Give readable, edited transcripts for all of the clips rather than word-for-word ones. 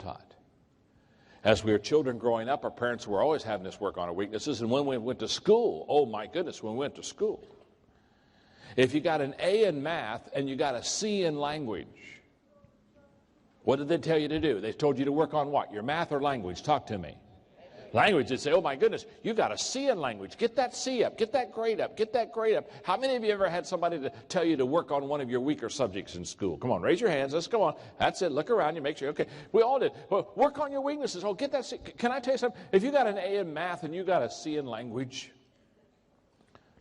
taught. As we were children growing up, our parents were always having us work on our weaknesses. And when we went to school, oh my goodness, when we went to school, if you got an A in math and you got a C in language, what did they tell you to do? They told you to work on what? Your math or language? Talk to me. Language, they'd say, oh my goodness, you got a C in language. Get that C up. Get that grade up. Get that grade up. How many of you ever had somebody to tell you to work on one of your weaker subjects in school? Come on, raise your hands. Let's go on. That's it. Look around you. Make sure. Okay, we all did. Well, work on your weaknesses. Oh, get that C. Can I tell you something? If you got an A in math and you got a C in language,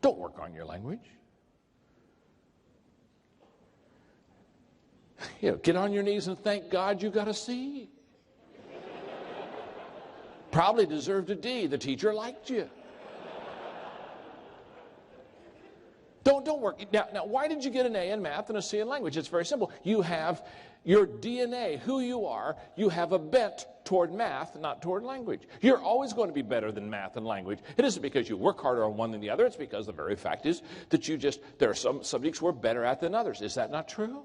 don't work on your language. Get on your knees and thank God you got a C. Probably deserved a D. The teacher liked you. Don't work. Now, why did you get an A in math and a C in language? It's very simple. You have your DNA, who you are. You have a bent toward math, not toward language. You're always going to be better than math and language. It isn't because you work harder on one than the other. It's because the very fact is that there are some subjects we're better at than others. Is that not true?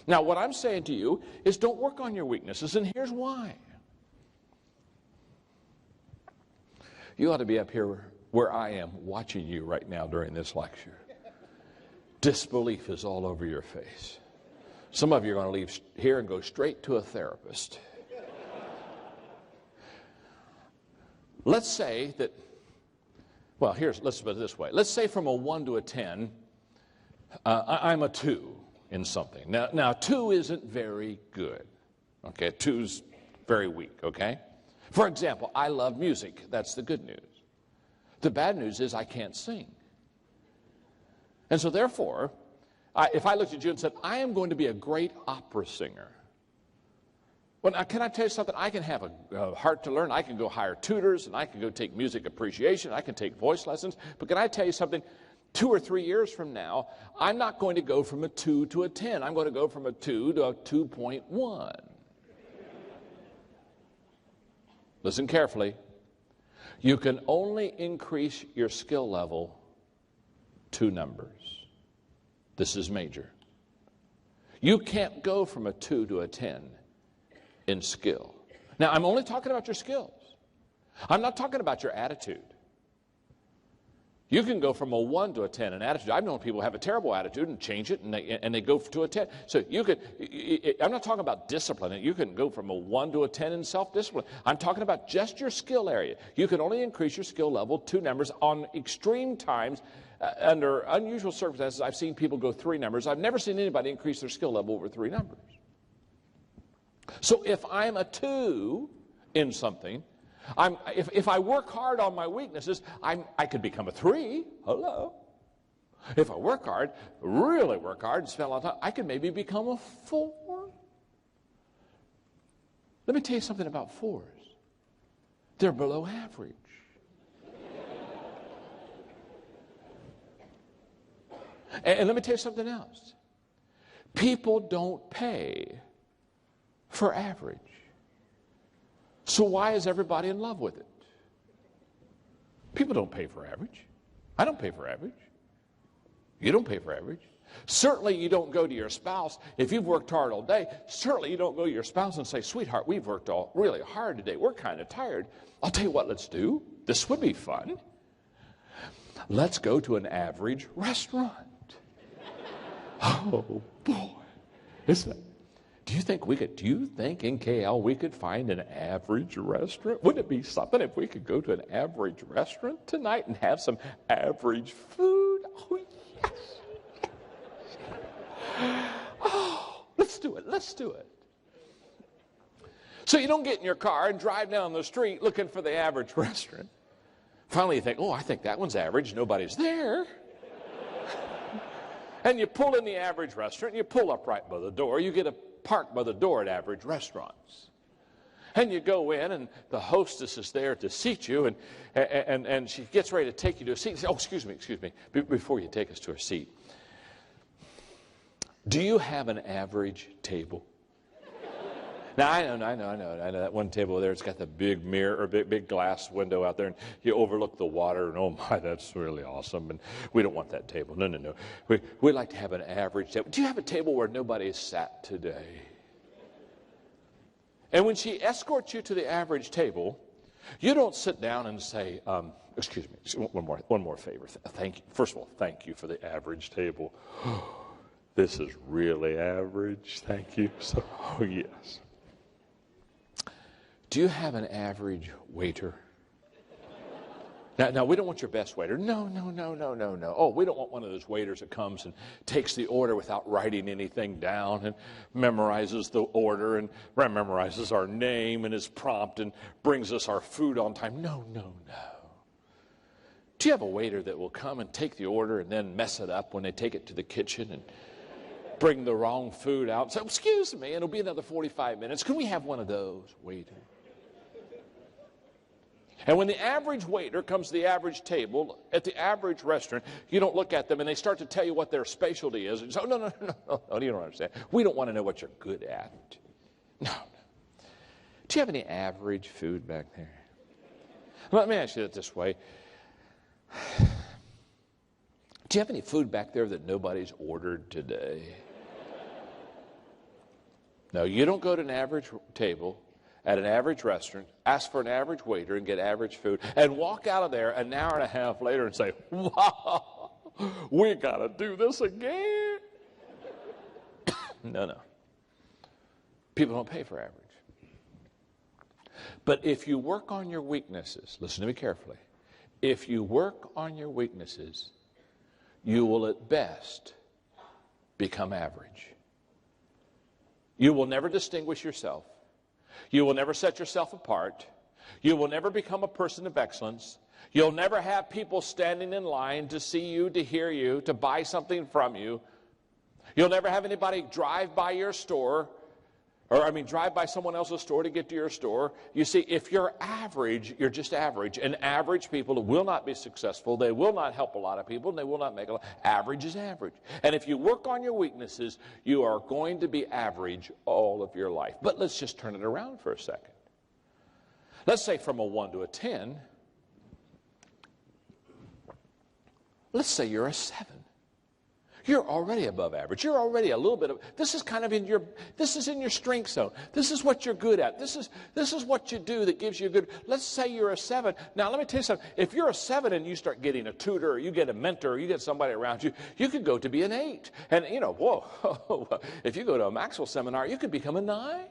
Now, what I'm saying to you is don't work on your weaknesses, and here's why. You ought to be up here where I am watching you right now during this lecture. Disbelief is all over your face. Some of you are going to leave here and go straight to a therapist. Let's say that, well, let's put it this way. Let's say from a 1 to a 10, I'm a 2 in something. Now 2 isn't very good. Okay, 2's very weak, okay? For example, I love music. That's the good news. The bad news is I can't sing. And so therefore, if I looked at you and said, I am going to be a great opera singer. Well, now, can I tell you something? I can have a heart to learn. I can go hire tutors, and I can go take music appreciation. I can take voice lessons. But can I tell you something? 2 or 3 years from now, I'm not going to go from a 2 to a 10. I'm going to go from a 2 to a 2.1. Listen carefully. You can only increase your skill level 2 numbers. This is major. You can't go from a 2 to a 10 in skill. Now, I'm only talking about your skills. I'm not talking about your attitude. You can go from a 1 to a 10 in attitude. I've known people have a terrible attitude and change it, and they go to a 10. So I'm not talking about discipline. You can go from a 1 to a 10 in self-discipline. I'm talking about just your skill area. You can only increase your skill level 2 numbers on extreme times. Under unusual circumstances, I've seen people go 3 numbers. I've never seen anybody increase their skill level over 3 numbers. So if I'm a 2 in something, if I work hard on my weaknesses, I could become a 3. Hello. If I work hard, really work hard, and spend a lot of time, I could maybe become a 4. Let me tell you something about 4s. They're below average. And let me tell you something else. People don't pay for average. So why is everybody in love with it? People don't pay for average. I don't pay for average. You don't pay for average. Certainly you don't go to your spouse, if you've worked hard all day, certainly you don't go to your spouse and say, sweetheart, we've worked really hard today. We're kind of tired. I'll tell you what, let's do. This would be fun. Let's go to an average restaurant. Oh, boy. Do you think in KL we could find an average restaurant? Wouldn't it be something if we could go to an average restaurant tonight and have some average food? Oh, yes. Oh, let's do it. Let's do it. So you don't get in your car and drive down the street looking for the average restaurant. Finally you think, oh, I think that one's average. Nobody's there. And you pull in the average restaurant, and you pull up right by the door. You get a park by the door at average restaurants. And you go in, and the hostess is there to seat you, and she gets ready to take you to a seat. Oh, excuse me, before you take us to a seat. Do you have an average table? Now, I know. That one table there, it's got the big mirror, or big glass window out there, and you overlook the water, and oh my, that's really awesome, and we don't want that table. No. We like to have an average table. Do you have a table where nobody has sat today? And when she escorts you to the average table, you don't sit down and say, excuse me, one more favor. Thank you. First of all, thank you for the average table. This is really average. Thank you. So, oh, yes. Do you have an average waiter? Now, we don't want your best waiter. No. Oh, we don't want one of those waiters that comes and takes the order without writing anything down and memorizes the order and memorizes our name and is prompt and brings us our food on time. No. Do you have a waiter that will come and take the order and then mess it up when they take it to the kitchen and bring the wrong food out? So, excuse me, it'll be another 45 minutes. Can we have one of those, waiter? And when the average waiter comes to the average table at the average restaurant, you don't look at them and they start to tell you what their specialty is. And you say, no, you don't understand. We don't want to know what you're good at. No. Do you have any average food back there? Let me ask you it this way. Do you have any food back there that nobody's ordered today? No, you don't go to an average table at an average restaurant, ask for an average waiter and get average food, and walk out of there an hour and a half later and say, wow, we got to do this again. No. People don't pay for average. But if you work on your weaknesses, listen to me carefully, if you work on your weaknesses, you will at best become average. You will never distinguish yourself. You will never set yourself apart. You will never become a person of excellence. You'll never have people standing in line to see you, to hear you, to buy something from you. You'll never have anybody drive by your store, drive by someone else's store to get to your store. You see, if you're average, you're just average. And average people will not be successful. They will not help a lot of people, and they will not make a lot. Average is average. And if you work on your weaknesses, you are going to be average all of your life. But let's just turn it around for a second. Let's say from a 1 to a 10, let's say you're a 7. You're already above average. You're already a little bit of, this is in your strength zone. This is what you're good at. This is what you do that gives you a good, let's say you're a 7. Now, let me tell you something. If you're a 7 and you start getting a tutor, or you get a mentor, or you get somebody around you, you could go to be an 8. And, if you go to a Maxwell seminar, you could become a 9.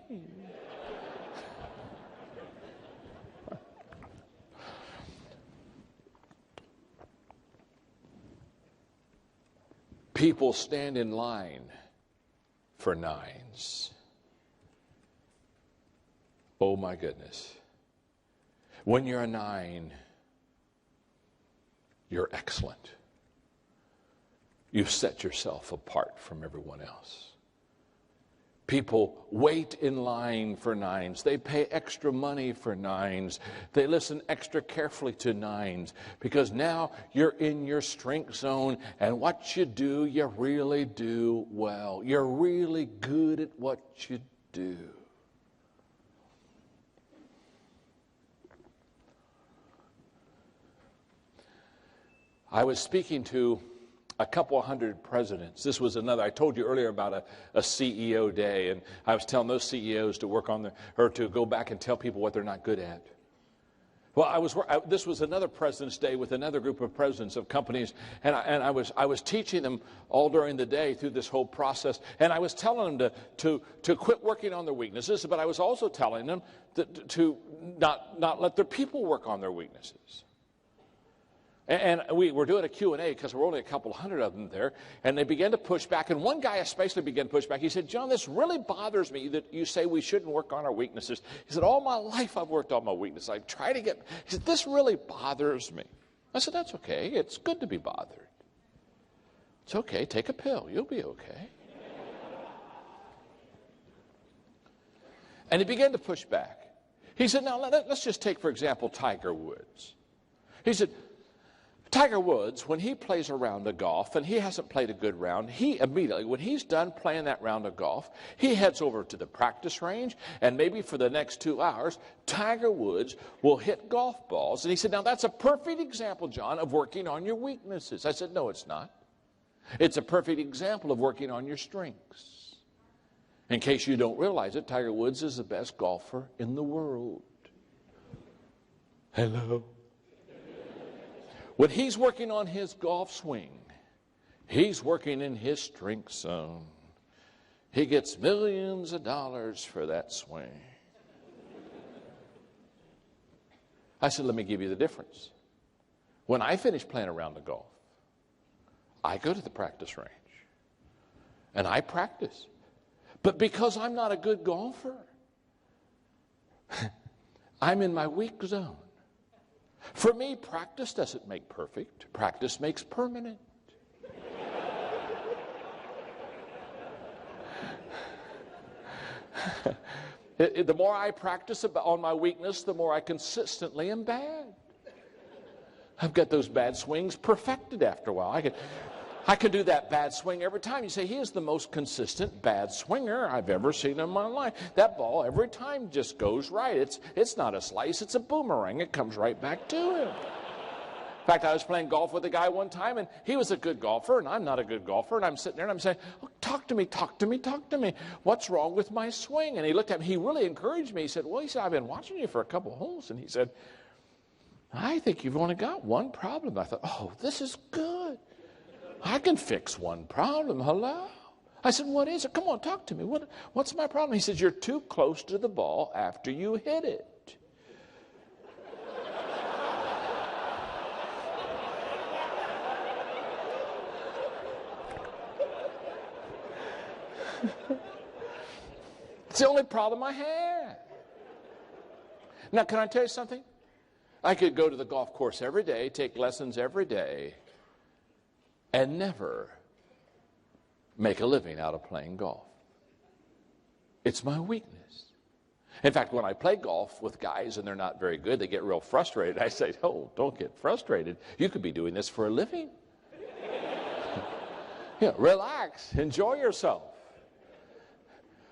People stand in line for 9s. Oh my goodness. When you're a 9, you're excellent. You've set yourself apart from everyone else. People wait in line for 9s. They pay extra money for 9s. They listen extra carefully to 9s because now you're in your strength zone, and what you do, you really do well. You're really good at what you do. I was speaking to a couple hundred presidents. This was another, I told you earlier about a CEO day, and I was telling those CEOs to work on to go back and tell people what they're not good at. Well, this was another President's Day with another group of presidents of companies, and I was teaching them all during the day through this whole process, and I was telling them to quit working on their weaknesses, but I was also telling them to not let their people work on their weaknesses. And we were doing a Q&A because there were only a couple hundred of them there. And they began to push back. And one guy especially began to push back. He said, John, this really bothers me that you say we shouldn't work on our weaknesses. He said, all my life I've worked on my weaknesses. I try to get... He said, this really bothers me. I said, that's okay. It's good to be bothered. It's okay. Take a pill. You'll be okay. And he began to push back. He said, now let's just take, for example, Tiger Woods. He said, Tiger Woods, when he plays a round of golf and he hasn't played a good round, he immediately, when he's done playing that round of golf, he heads over to the practice range, and maybe for the next 2 hours, Tiger Woods will hit golf balls. And he said, now that's a perfect example, John, of working on your weaknesses. I said, no, it's not. It's a perfect example of working on your strengths. In case you don't realize it, Tiger Woods is the best golfer in the world. Hello. When he's working on his golf swing, he's working in his strength zone. He gets millions of dollars for that swing. I said, let me give you the difference. When I finish playing around the golf, I go to the practice range and I practice. But because I'm not a good golfer, I'm in my weak zone. For me, practice doesn't make perfect. Practice makes permanent. The more I practice on my weakness, the more I consistently am bad. I've got those bad swings perfected after a while. I can do that bad swing every time. You say, he is the most consistent bad swinger I've ever seen in my life. That ball every time just goes right. It's not a slice, it's a boomerang. It comes right back to him. In fact, I was playing golf with a guy one time, and he was a good golfer, and I'm not a good golfer, and I'm sitting there, and I'm saying, oh, talk to me, talk to me, talk to me. What's wrong with my swing? And he looked at me. He really encouraged me. He said, I've been watching you for a couple of holes. And he said, I think you've only got one problem. I thought, oh, this is good. I can fix one problem. Hello? I said, what is it? Come on, talk to me. What's my problem? He said, you're too close to the ball after you hit it. It's the only problem I had. Now, can I tell you something? I could go to the golf course every day, take lessons every day, and never make a living out of playing golf. It's my weakness. In fact, when I play golf with guys and they're not very good, they get real frustrated. I say, oh, don't get frustrated. You could be doing this for a living. Relax. Enjoy yourself.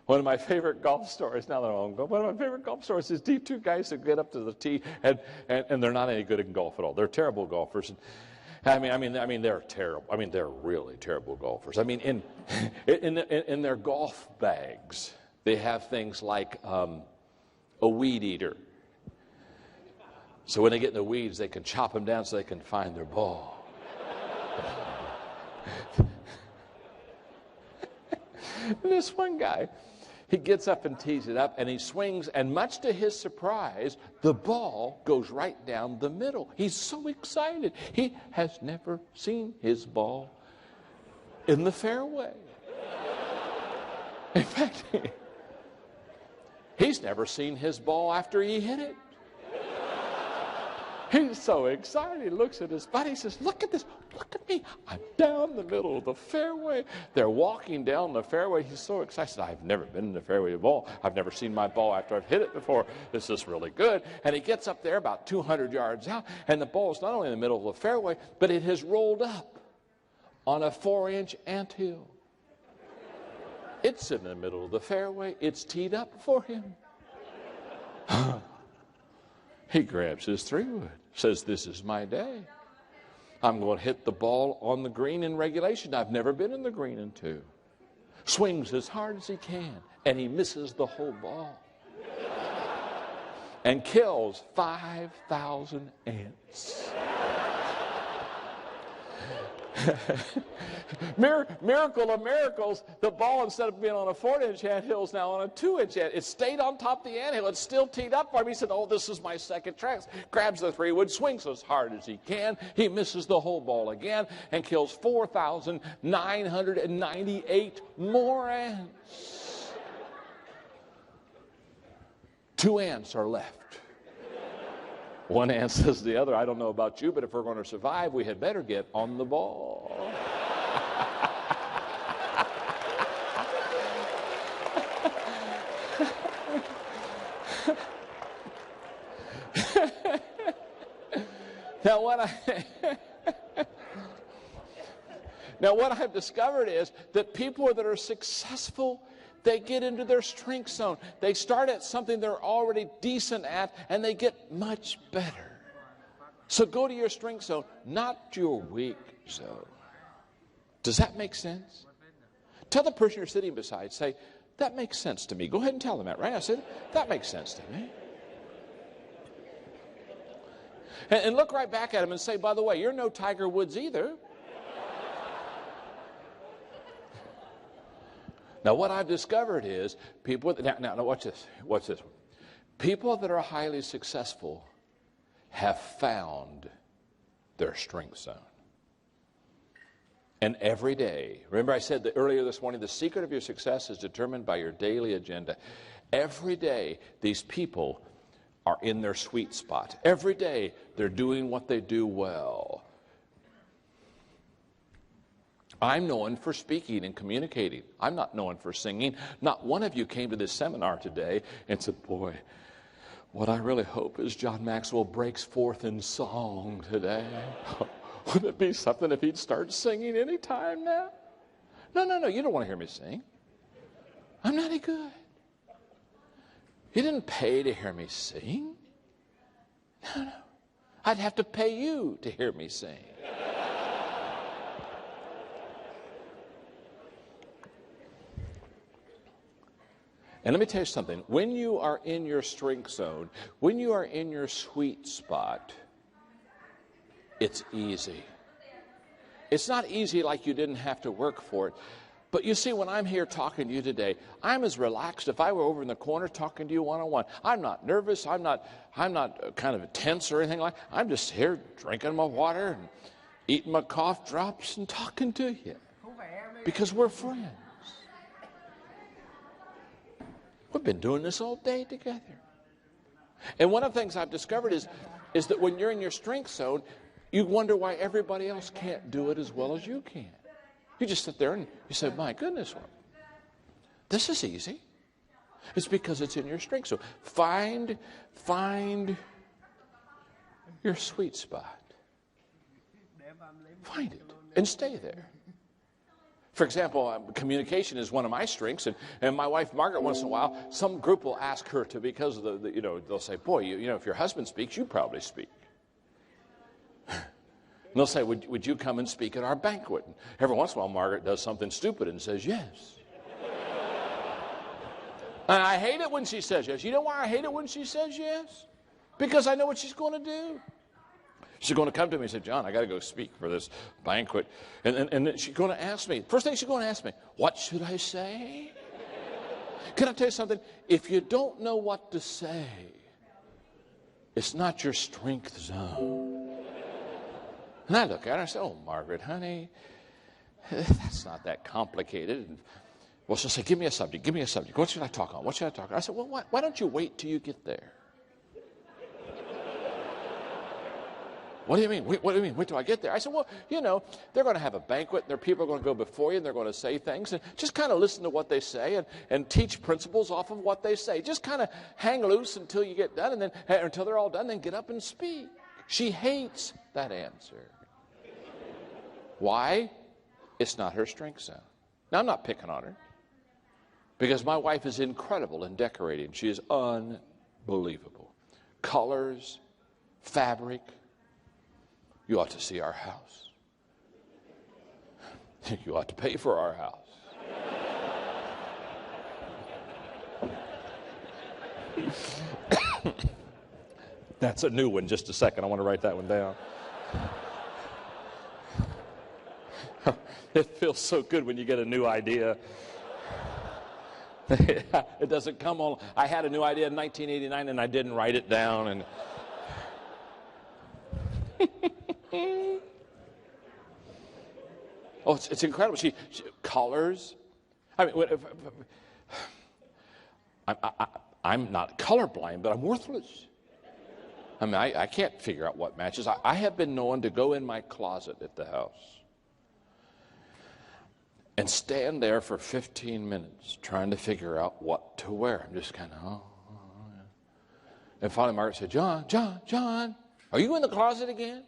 One of my favorite golf stories, now that I'm on golf, one of my favorite golf stories is these two guys that get up to the tee and they're not any good in golf at all. They're terrible golfers. I mean, they're terrible. I mean, they're really terrible golfers. I mean, in their golf bags, they have things like a weed eater. So when they get in the weeds, they can chop them down so they can find their ball. This one guy, he gets up and tees it up, and he swings, and much to his surprise, the ball goes right down the middle. He's so excited. He has never seen his ball in the fairway. In fact, he's never seen his ball after he hit it. He's so excited. He looks at his buddy. He says, look at this. Look at me. I'm down the middle of the fairway. They're walking down the fairway. He's so excited. I've never been in the fairway ball. I've never seen my ball after I've hit it before. This is really good. And he gets up there about 200 yards out, and the ball's not only in the middle of the fairway, but it has rolled up on a 4-inch anthill. It's in the middle of the fairway. It's teed up for him. He grabs his 3-wood, says, this is my day. I'm going to hit the ball on the green in regulation. I've never been in the green in 2. Swings as hard as he can, and he misses the whole ball. And kills 5,000 ants. Miracle of miracles, the ball, instead of being on a 4-inch anthill, is now on a 2-inch anthill. It stayed on top of the anthill. It's still teed up for him. He said, oh, this is my second chance. Grabs the 3-wood, swings as hard as he can. He misses the whole ball again and kills 4,998 more ants. 2 ants are left. One ant says to the other, I don't know about you, but if we're going to survive, we had better get on the ball. Now what I've discovered is that people that are successful, they get into their strength zone. They start at something they're already decent at, and they get much better. So go to your strength zone, not your weak zone. Does that make sense? Tell the person you're sitting beside, say, that makes sense to me. Go ahead and tell them that, right? I said, that makes sense to me. And look right back at them and say, by the way, you're no Tiger Woods either. Now, what I've discovered is people, now watch this. Watch this. People that are highly successful have found their strength zone. And every day, remember I said that earlier this morning, the secret of your success is determined by your daily agenda. Every day, these people are in their sweet spot. Every day, they're doing what they do well. I'm known for speaking and communicating. I'm not known for singing. Not one of you came to this seminar today and said, boy, what I really hope is John Maxwell breaks forth in song today. Wouldn't it be something if he'd start singing any time now? No, you don't want to hear me sing. I'm not any good. You didn't pay to hear me sing. No. I'd have to pay you to hear me sing. And let me tell you something. When you are in your strength zone, when you are in your sweet spot, it's easy. It's not easy like you didn't have to work for it. But you see, when I'm here talking to you today, I'm as relaxed if I were over in the corner talking to you one-on-one. I'm not nervous. I'm not kind of tense or anything like that. I'm just here drinking my water and eating my cough drops and talking to you because we're friends. We've been doing this all day together. And one of the things I've discovered is that when you're in your strength zone, you wonder why everybody else can't do it as well as you can. You just sit there and you say, my goodness, this is easy. It's because it's in your strength zone. Find your sweet spot. Find it and stay there. For example, communication is one of my strengths, and my wife Margaret, once in a while, some group will ask her to, because of they'll say, boy, you know, if your husband speaks, you probably speak. And they'll say, would you come and speak at our banquet? And every once in a while, Margaret does something stupid and says yes. And I hate it when she says yes. You know why I hate it when she says yes? Because I know what she's going to do. She's going to come to me and say, John, I got to go speak for this banquet. And then she's going to ask me, first thing she's going to ask me, what should I say? Can I tell you something? If you don't know what to say, it's not your strength zone. And I look at her and say, oh, Margaret, honey, that's not that complicated. And, well, she'll say, give me a subject. What should I talk on? What should I talk on? I said, well, why don't you wait till you get there? What do you mean? What do you mean? Wait till I get there? I said, well, you know, they're going to have a banquet, and there are people going to go before you, and they're going to say things, and just kind of listen to what they say and teach principles off of what they say. Just kind of hang loose until you get done, and then until they're all done, then get up and speak. She hates that answer. Why? It's not her strength zone. Now, I'm not picking on her, because my wife is incredible in decorating. She is unbelievable. Colors, fabric. You ought to see our house. You ought to pay for our house. That's a new one. Just a second. I want to write that one down. It feels so good when you get a new idea. It doesn't come on. I had a new idea in 1989 and I didn't write it down. And oh, it's incredible. She colors. I mean, I'm not colorblind, but I'm worthless. I mean, I can't figure out what matches. I have been known to go in my closet at the house and stand there for 15 minutes trying to figure out what to wear. I'm just kind of, yeah. And finally Margaret said, John, are you in the closet again?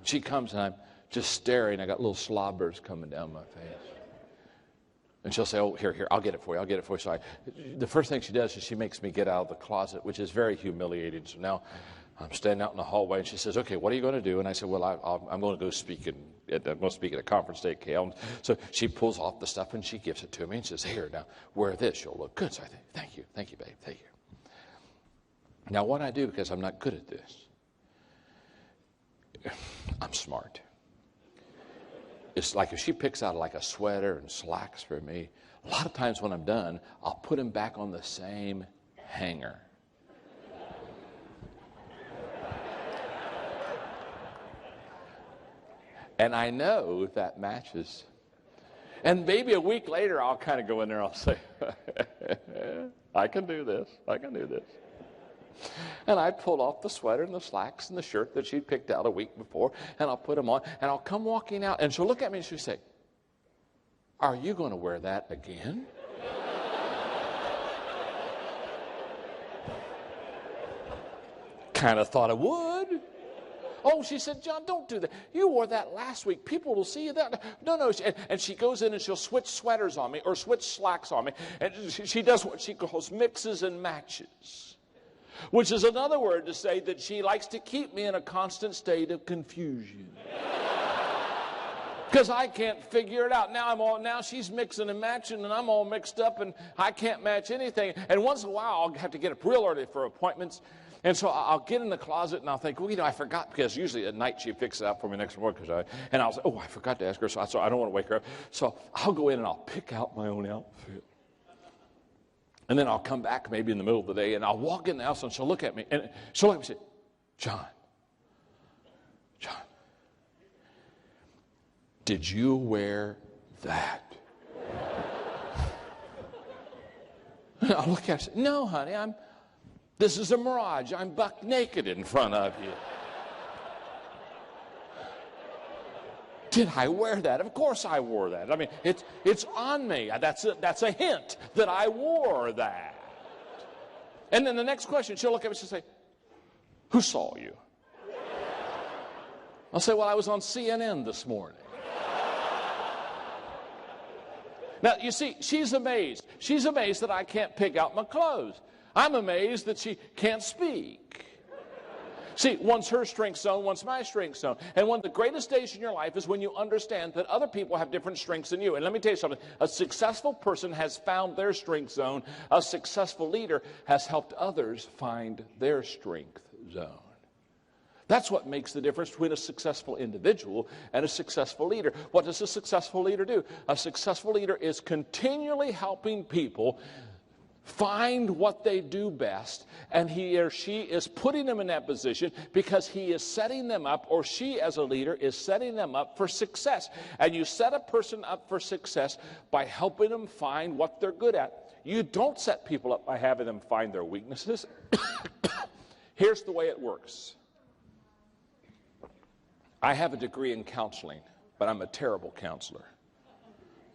She comes and I'm just staring. I got little slobbers coming down my face. And she'll say, oh, here, I'll get it for you. So the first thing she does is she makes me get out of the closet, which is very humiliating. So now I'm standing out in the hallway, and she says, okay, what are you going to do? And I said, well, I'm going to go speak I'm going to speak at a conference today at KL. So she pulls off the stuff, and she gives it to me, and says, here, now, wear this. You'll look good. So I think, thank you, babe, thank you. Now, what I do, because I'm not good at this, I'm smart. It's like if she picks out like a sweater and slacks for me, a lot of times when I'm done, I'll put them back on the same hanger. And I know that matches. And maybe a week later, I'll kind of go in there and I'll say, I can do this. And I pull off the sweater and the slacks and the shirt that she'd picked out a week before, and I'll put them on, and I'll come walking out, and she'll look at me and she'll say, are you going to wear that again? Kind of thought I would. Oh, she said, John, don't do that. You wore that last week. People will see you that. No. And she goes in and she'll switch sweaters on me or switch slacks on me. And she does what she calls mixes and matches, which is another word to say that she likes to keep me in a constant state of confusion. Because I can't figure it out. Now she's mixing and matching, and I'm all mixed up, and I can't match anything. And once in a while, I'll have to get up real early for appointments. And so I'll get in the closet, and I'll think, well, I forgot, because usually at night she fixes it out for me next morning. And I'll say, oh, I forgot to ask her, so I don't want to wake her up. So I'll go in and I'll pick out my own outfit. And then I'll come back maybe in the middle of the day, and I'll walk in the house, and she'll look at me, and she'll look at me and say, John, did you wear that? And I'll look at her and say, no, honey, this is a mirage. I'm buck naked in front of you. Did I wear that? Of course I wore that. I mean, it's on me. That's a hint that I wore that. And then the next question, she'll look at me and say, who saw you? I'll say, well, I was on CNN this morning. Now, you see, she's amazed. She's amazed that I can't pick out my clothes. I'm amazed that she can't speak. See, one's her strength zone, one's my strength zone. And one of the greatest days in your life is when you understand that other people have different strengths than you. And let me tell you something. A successful person has found their strength zone. A successful leader has helped others find their strength zone. That's what makes the difference between a successful individual and a successful leader. What does a successful leader do? A successful leader is continually helping people find what they do best, and he or she is putting them in that position because he is setting them up, or she as a leader is setting them up for success. And you set a person up for success by helping them find what they're good at. You don't set people up by having them find their weaknesses. Here's the way it works. I have a degree in counseling, but I'm a terrible counselor.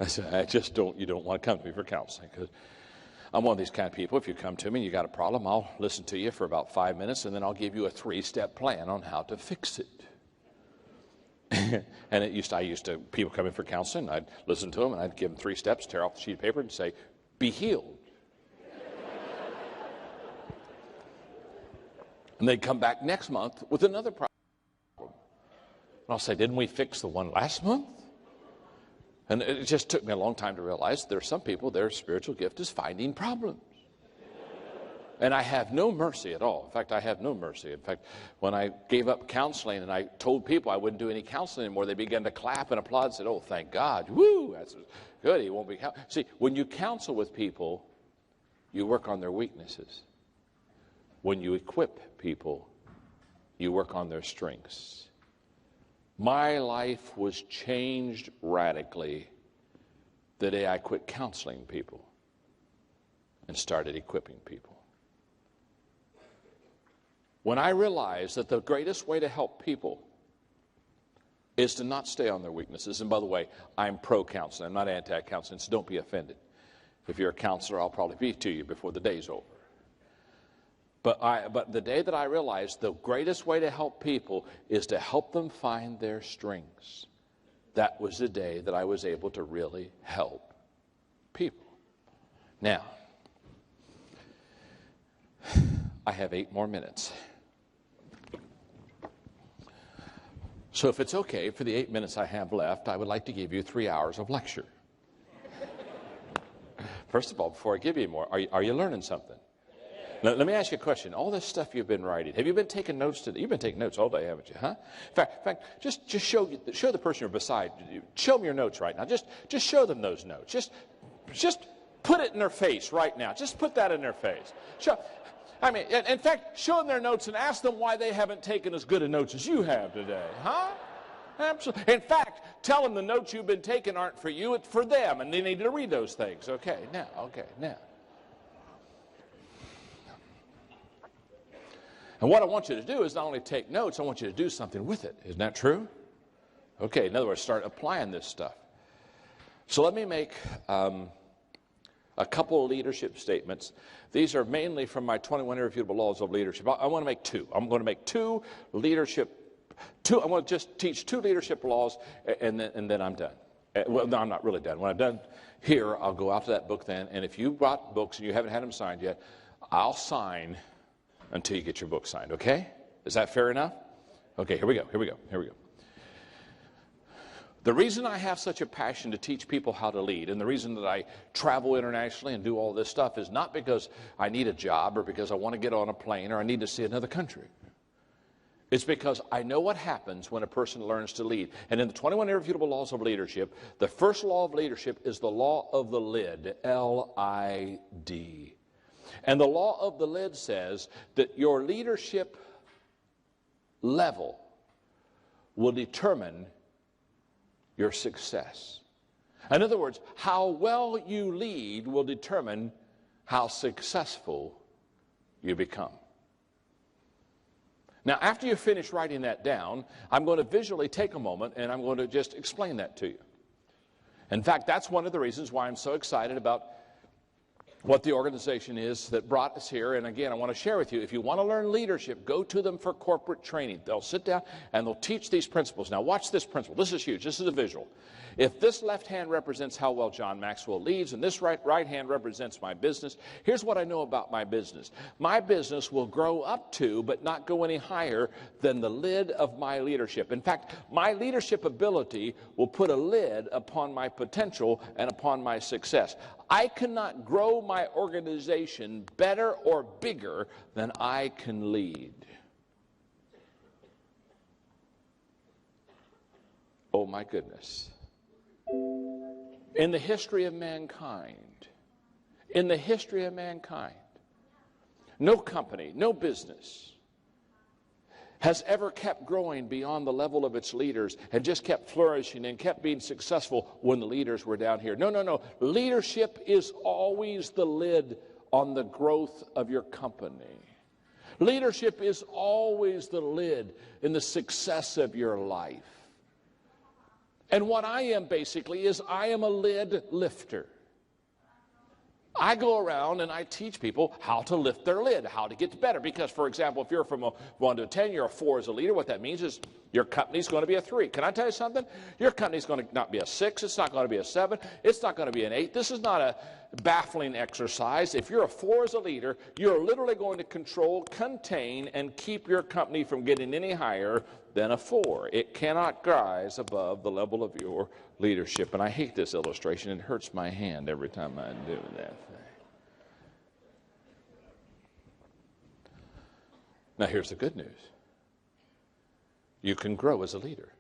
I said, you don't want to come to me for counseling, because I'm one of these kind of people. If you come to me and you got a problem, I'll listen to you for about 5 minutes, and then I'll give you a 3-step plan on how to fix it. And I used to, people come in for counseling, I'd listen to them, and I'd give them 3 steps, tear off the sheet of paper, and say, be healed. And they'd come back next month with another problem. And I'll say, didn't we fix the one last month? And it just took me a long time to realize there are some people, their spiritual gift is finding problems. And I have no mercy at all. In fact, I have no mercy. In fact, when I gave up counseling and I told people I wouldn't do any counseling anymore, they began to clap and applaud and said, oh, thank God. Woo, that's good. He won't be See, when you counsel with people, you work on their weaknesses. When you equip people, you work on their strengths. My life was changed radically the day I quit counseling people and started equipping people. When I realized that the greatest way to help people is to not stay on their weaknesses. And by the way, I'm pro-counseling. I'm not anti-counseling, so don't be offended. If you're a counselor, I'll probably be to you before the day's over. But the day that I realized the greatest way to help people is to help them find their strengths, that was the day that I was able to really help people. Now, I have 8 more minutes. So if it's okay, for the 8 minutes I have left, I would like to give you 3 hours of lecture. First of all, before I give you more, are you learning something? Now, let me ask you a question. All this stuff you've been writing, have you been taking notes today? You've been taking notes all day, haven't you? Huh? In fact, just show the person you're beside you. Show them your notes right now. Just show them those notes. Just put it in their face right now. Just put that in their face. In fact, show them their notes and ask them why they haven't taken as good a notes as you have today. Huh? Absolutely. In fact, tell them the notes you've been taking aren't for you, it's for them, and they need to read those things. Okay, now. And what I want you to do is not only take notes, I want you to do something with it. Isn't that true? Okay, in other words, start applying this stuff. So let me make a couple of leadership statements. These are mainly from my 21 Irrefutable Laws of Leadership. I want to make two. I'm going to make I want to just teach 2 leadership laws, and then I'm done. Well, no, I'm not really done. When I'm done here, I'll go out to that book then, and if you brought books and you haven't had them signed yet, I'll sign until you get your book signed, okay? Is that fair enough? Okay, here we go. The reason I have such a passion to teach people how to lead, and the reason that I travel internationally and do all this stuff, is not because I need a job or because I want to get on a plane or I need to see another country. It's because I know what happens when a person learns to lead. And in the 21 Irrefutable Laws of Leadership, the first law of leadership is the law of the lid, L-I-D. And the law of the lid says that your leadership level will determine your success. In other words, how well you lead will determine how successful you become. Now, after you finish writing that down, I'm going to visually take a moment and I'm going to just explain that to you. In fact, that's one of the reasons why I'm so excited about what the organization is that brought us here. And again, I want to share with you, if you want to learn leadership, go to them for corporate training. They'll sit down and they'll teach these principles. Now watch this principle. This is huge. This is a visual. If this left hand represents how well John Maxwell leads and this right hand represents my business, here's what I know about my business. My business will grow up to, but not go any higher than the lid of my leadership. In fact, my leadership ability will put a lid upon my potential and upon my success. I cannot grow my organization better or bigger than I can lead. Oh my goodness. In the history of mankind, no company, no business has ever kept growing beyond the level of its leaders and just kept flourishing and kept being successful when the leaders were down here. No. Leadership is always the lid on the growth of your company. Leadership is always the lid in the success of your life. And what I am basically is I am a lid lifter. I go around and I teach people how to lift their lid, how to get better. Because, for example, if you're from a 1 to 10, you're a 4 as a leader. What that means is your company's going to be a 3. Can I tell you something? Your company's going to not be a 6. It's not going to be a 7. It's not going to be an 8. This is not a baffling exercise. If you're a 4 as a leader, you're literally going to control, contain, and keep your company from getting any higher than a 4. It cannot rise above the level of your leadership. And I hate this illustration. It hurts my hand every time I do that thing. Now here's the good news. You can grow as a leader.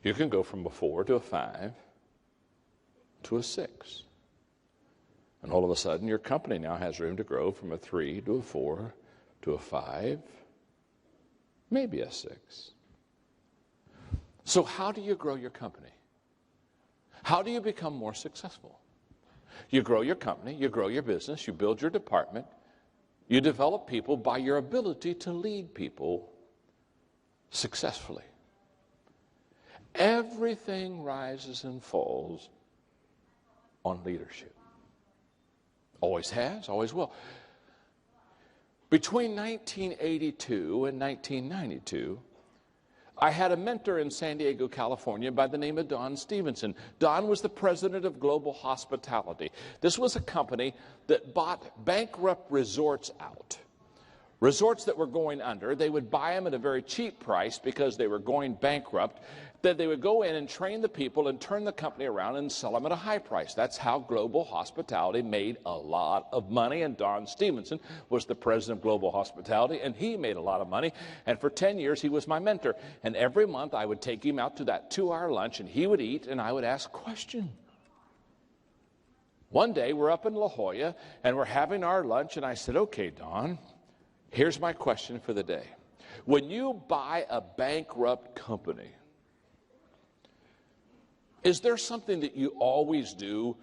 You can go from a 4 to a 5 to a 6. And all of a sudden your company now has room to grow from a 3 to a 4 to a 5, maybe a 6. So how do you grow your company? How do you become more successful? You grow your company, you grow your business, you build your department, you develop people by your ability to lead people successfully. Everything rises and falls on leadership. Always has, always will. Between 1982 and 1992, I had a mentor in San Diego, California by the name of Don Stevenson. Don was the president of Global Hospitality. This was a company that bought bankrupt resorts out. resorts that were going under. They would buy them at a very cheap price because they were going bankrupt. Then they would go in and train the people and turn the company around and sell them at a high price. That's how Global Hospitality made a lot of money. And Don Stevenson was the president of Global Hospitality, and he made a lot of money. And for 10 years, he was my mentor. And every month, I would take him out to that 2-hour lunch, and he would eat, and I would ask questions. One day, we're up in La Jolla, and we're having our lunch, and I said, okay, Don, here's my question for the day. When you buy a bankrupt company, is there something that you always do?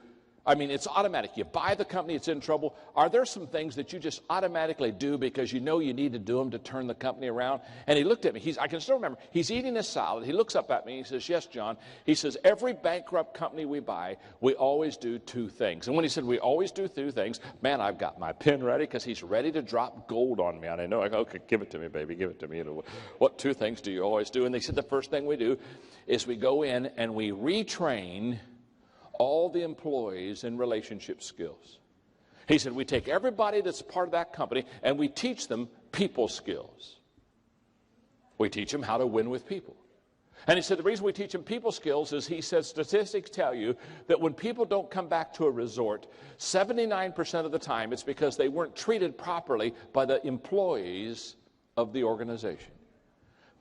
I mean, it's automatic. You buy the company, it's in trouble. Are there some things that you just automatically do because you know you need to do them to turn the company around? And he looked at me. I can still remember. He's eating his salad. He looks up at me. He says, yes, John. He says, every bankrupt company we buy, we always do 2 things. And when he said we always do 2 things, man, I've got my pen ready because he's ready to drop gold on me. And I know, I go, okay, give it to me, baby, give it to me. You know, what 2 things do you always do? And they said the first thing we do is we go in and we retrain all the employees in relationship skills. He said, we take everybody that's part of that company and we teach them people skills. We teach them how to win with people. And he said, the reason we teach them people skills is, he said, statistics tell you that when people don't come back to a resort, 79% of the time it's because they weren't treated properly by the employees of the organization.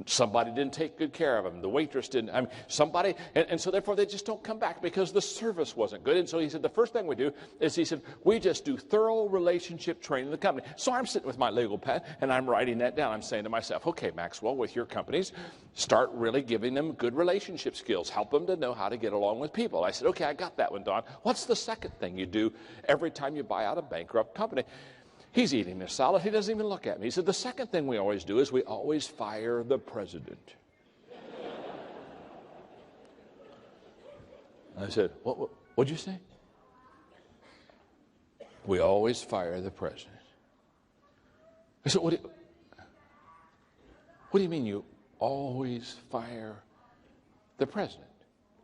Somebody didn't take good care of them. The waitress didn't. I mean, somebody, and so therefore they just don't come back because the service wasn't good. And so he said, the first thing we do is, he said, we just do thorough relationship training in the company. So I'm sitting with my legal pad and I'm writing that down. I'm saying to myself, okay, Maxwell, with your companies, start really giving them good relationship skills. Help them to know how to get along with people. I said, okay, I got that one, Don. What's the second thing you do every time you buy out a bankrupt company? He's eating his salad. He doesn't even look at me. He said, the second thing we always do is we always fire the president. I said, what'd you say? We always fire the president. I said, what do you mean you always fire the president?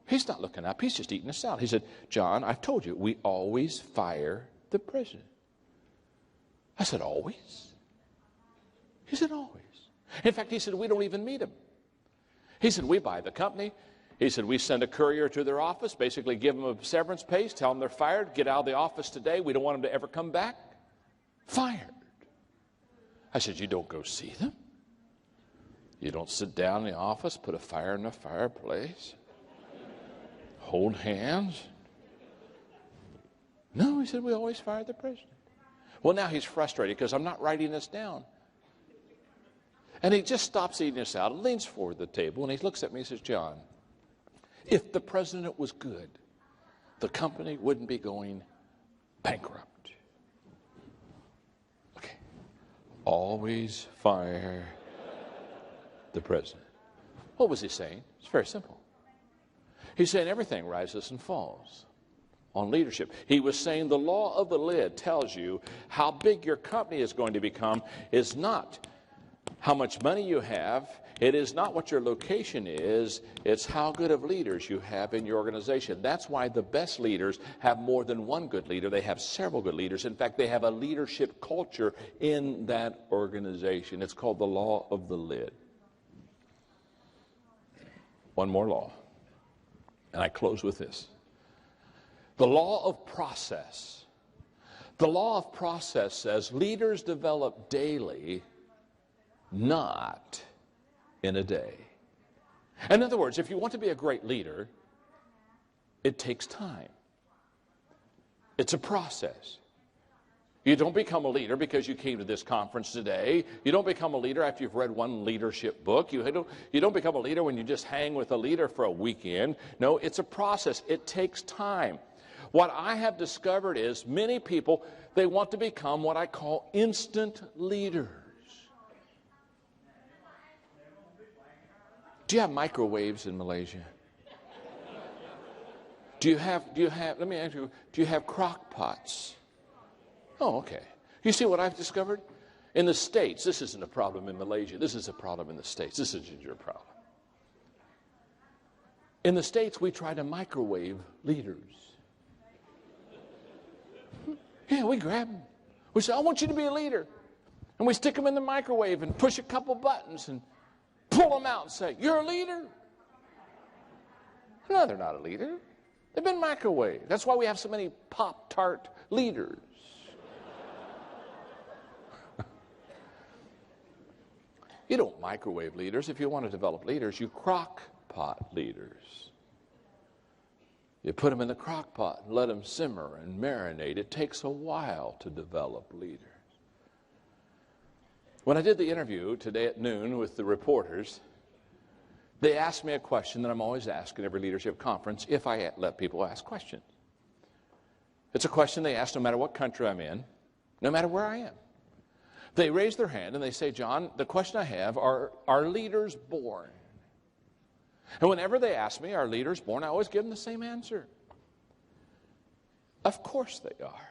He's not looking up. He's just eating his salad. He said, John, I've told you, we always fire the president. I said, always? He said, always. In fact, he said, we don't even meet him. He said, we buy the company. He said, we send a courier to their office, basically give them a severance pay, tell them they're fired, get out of the office today. We don't want them to ever come back. Fired. I said, you don't go see them? You don't sit down in the office, put a fire in the fireplace, hold hands? No, he said, we always fire the president. Well, now he's frustrated because I'm not writing this down. And he just stops eating his salad, leans forward to the table, and he looks at me and says, John, if the president was good, the company wouldn't be going bankrupt. Okay. Always fire the president. What was he saying? It's very simple. He's saying everything rises and falls on leadership. He was saying the law of the lid tells you how big your company is going to become is not how much money you have. It is not what your location is. It's how good of leaders you have in your organization. That's why the best leaders have more than one good leader. They have several good leaders. In fact, they have a leadership culture in that organization. It's called the law of the lid. One more law, and I close with this. The law of process. The law of process says leaders develop daily, not in a day. In other words, if you want to be a great leader, it takes time. It's a process. You don't become a leader because you came to this conference today. You don't become a leader after you've read one leadership book. You don't become a leader when you just hang with a leader for a weekend. No, it's a process. It takes time. What I have discovered is many people, they want to become what I call instant leaders. Do you have microwaves in Malaysia? Do you have, let me ask you, do you have crock pots? Oh, okay. You see what I've discovered? In the States, this isn't a problem in Malaysia. This is a problem in the States. This isn't your problem. In the States, we try to microwave leaders. Yeah, we grab them. We say, I want you to be a leader. And we stick them in the microwave and push a couple buttons and pull them out and say, "You're a leader?" No, they're not a leader. They've been microwaved. That's why we have so many Pop-Tart leaders. You don't microwave leaders. If you want to develop leaders, you crock pot leaders. You put them in the crock pot and let them simmer and marinate. It takes a while to develop leaders. When I did the interview today at noon with the reporters, they asked me a question that I'm always asked in every leadership conference if I let people ask questions. It's a question they ask no matter what country I'm in, no matter where I am. They raise their hand and they say, "John, the question I have, are leaders born?" And whenever they ask me, "Are leaders born?" I always give them the same answer. Of course they are.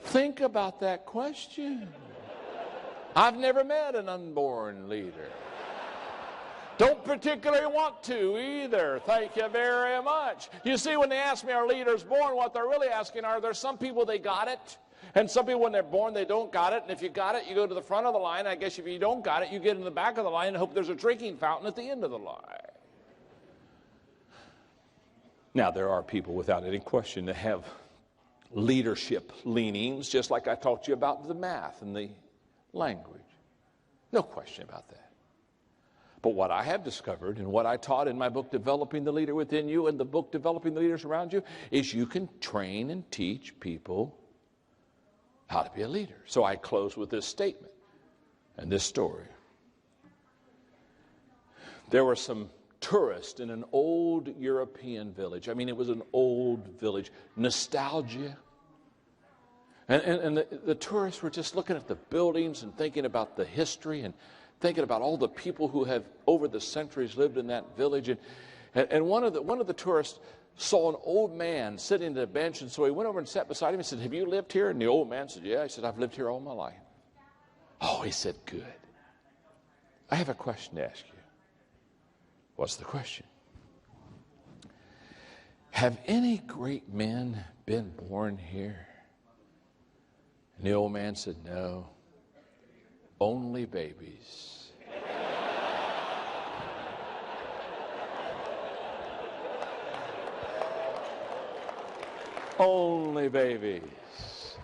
Think about that question. I've never met an unborn leader. Don't particularly want to either. Thank you very much. You see, when they ask me, "Are leaders born?" what they're really asking are, there's some people they got it, and some people when they're born they don't got it, and if you got it, you go to the front of the line. I guess if you don't got it, you get in the back of the line and hope there's a drinking fountain at the end of the line. Now, there are people without any question that have leadership leanings, just like I talked to you about the math and the language. No question about that. But what I have discovered and what I taught in my book, Developing the Leader Within You, and the book, Developing the Leaders Around You, is you can train and teach people how to be a leader. So I close with this statement and this story. There were some tourists in an old European village. I mean, it was an old village. Nostalgia. And the tourists were just looking at the buildings and thinking about the history and thinking about all the people who have over the centuries lived in that village. And one of the tourists saw an old man sitting at a bench, and so he went over and sat beside him and said, "Have you lived here?" And the old man said, "Yeah." He said, "I've lived here all my life." Oh, he said, "Good. I have a question to ask you." What's the question? Have any great men been born here? And the old man said, "No, only babies." Only babies.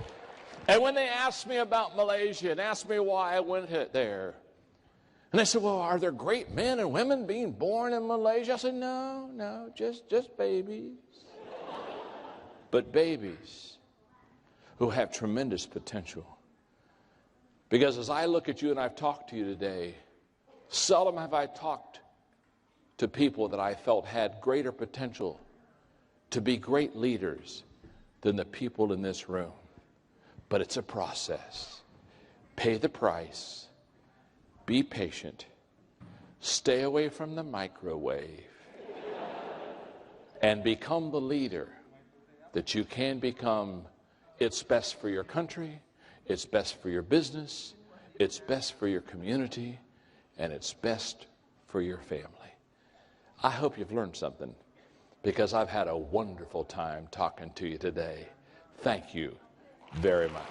And when they asked me about Malaysia and asked me why I went there, and they said, "Well, are there great men and women being born in Malaysia?" I said, No, just babies. But babies who have tremendous potential. Because as I look at you and I've talked to you today, seldom have I talked to people that I felt had greater potential to be great leaders than the people in this room. But it's a process. Pay the price. Be patient. Stay away from the microwave. And become the leader that you can become. It's best for your country. It's best for your business. It's best for your community. And it's best for your family. I hope you've learned something, because I've had a wonderful time talking to you today. Thank you very much.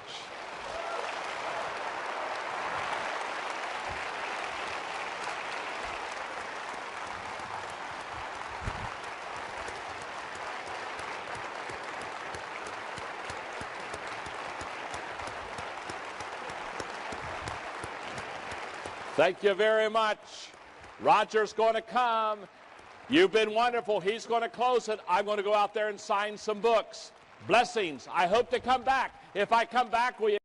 Thank you very much. Roger's going to come. You've been wonderful. He's going to close it. I'm going to go out there and sign some books. Blessings. I hope to come back. If I come back, will you